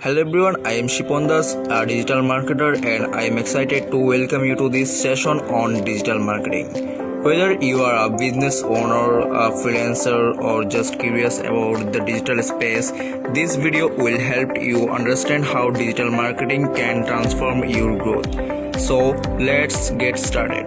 Hello everyone, I am Shipondas, a digital marketer, and I am excited to welcome you to this session on digital marketing. Whether you are a business owner, a freelancer, or just curious about the digital space, this video will help you understand how digital marketing can transform your growth. So let's get started.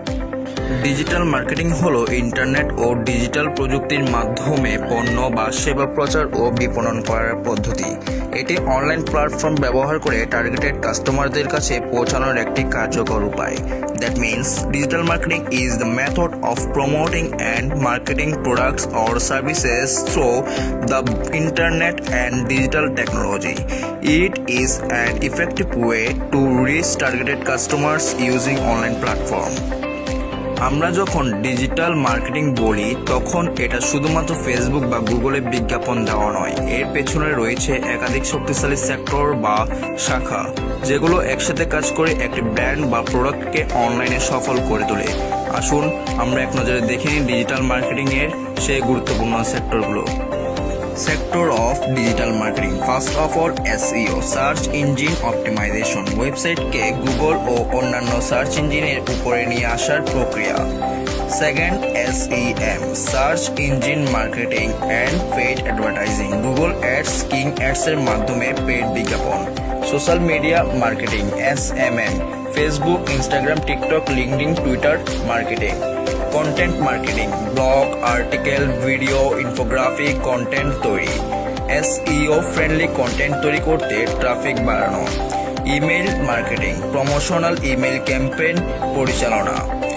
Digital marketing হলো internet ও digital প্রযুক্তির মাধ্যমে পণ্য বা সেবা প্রচার ও বিপণন করার পদ্ধতি। এটি অনলাইন প্ল্যাটফর্ম ব্যবহার করে টার্গেটেড কাস্টমারদের কাছে পৌঁছানোর একটি কার্যকর উপায়। That means digital marketing is the method of promoting and marketing products or services through the internet and digital technology. It is an effective way to reach targeted customers using online platform. আমরা যখন digital marketing বলি তখন এটা শুধুমাত্র Facebook বা গুগলে বিজ্ঞাপন দেওয়া নয়, এর পেছনে রয়েছে একাধিক শক্তিশালী সেক্টর বা শাখা যেগুলো একসাথে কাজ করে একটি ব্র্যান্ড বা প্রোডাক্টকে অনলাইনে সফল করে তোলে। আসুন আমরা এক নজরে দেখে নিই ডিজিটাল মার্কেটিং এর সেই গুরুত্বপূর্ণ সেক্টরগুলো। Sector of digital marketing. First of all SEO, search engine optimisation, ওয়েবসাইটকে গুগল ও অন্যান্য সার্চ ইঞ্জিনের উপরে নিয়ে আসার প্রক্রিয়া। Second, SEM, search engine marketing and paid advertising, Google ads, কিং অ্যাডস এর মাধ্যমে পেইড বিজ্ঞাপন। Social media marketing, SMM, Facebook, Instagram, TikTok, LinkedIn, Twitter marketing. Content marketing, blog, article, video, infographic content তৈরি। SEO ফ্রেন্ডলি কন্টেন্ট তৈরি করতে traffic বাড়ানো। Email marketing, promotional email campaign পরিচালনা।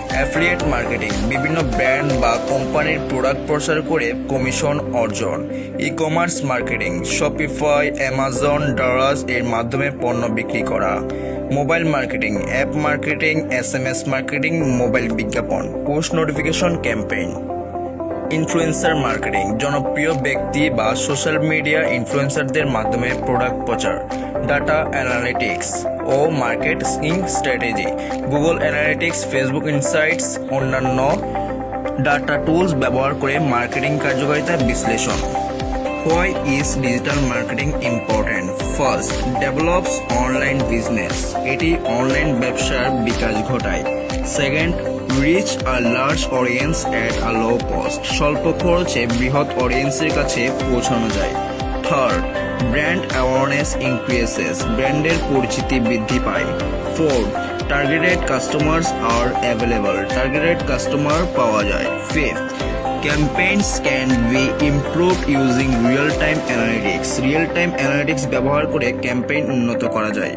Affiliate marketing, বিভিন্ন ব্র্যান্ড বা কোম্পানির প্রোডাক্ট প্রচার করে কমিশন অর্জন। E-commerce marketing, Shopify, Amazon, Daraz এর মাধ্যমে পণ্য বিক্রি করা। Mobile marketing, app marketing, SMS marketing, mobile বিজ্ঞাপন, post notification campaign. Influencer marketing, জনপ্রিয় ব্যক্তি বা সোশ্যাল মিডিয়া ইনফ্লুয়েন্সারদের মাধ্যমে প্রোডাক্ট প্রচার। ডাটা অ্যানালিটিক্স ও marketing strategy, Google analytics, Facebook insights, অন্যান্য ডাটা টুলস ব্যবহার করে মার্কেটিং কার্যকারিতা বিশ্লেষণ। Why is digital marketing important? First, develops online business. এটি অনলাইন ব্যবসার বিকাশ ঘটায়। Second, reach a large audience at a low cost. স্বল্প খরচে বৃহৎ অডিয়েন্সের কাছে পৌঁছানো যায়। Third, brand awareness increases. ব্র্যান্ডের পরিচিতি বৃদ্ধি পায়। Fourth, targeted customers are available. Targeted customer পাওয়া যায়। Fifth, campaigns can be improved using real-time analytics. Real-time analytics ব্যবহার করে ক্যাম্পেইন উন্নত করা যায়।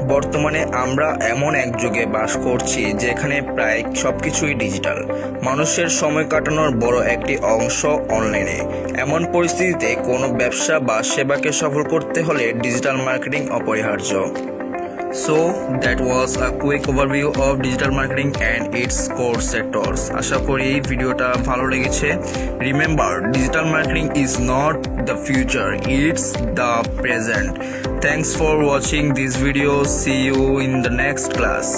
বর্তমানে আমরা এমন এক যুগে বাস করছি যেখানে প্রায় সবকিছুই ডিজিটাল। মানুষের সময় কাটানোর বড় একটি অংশ অনলাইনে। এমন পরিস্থিতিতে কোনো ব্যবসা বা সেবাকে সফল করতে হলে ডিজিটাল মার্কেটিং অপরিহার্য। So that was a quick overview of digital marketing and its core sectors. আশা করি এই ভিডিওটা ভালো লেগেছে। Remember, digital marketing is not the future, it's the present. Thanks for watching this video. See you in the next class.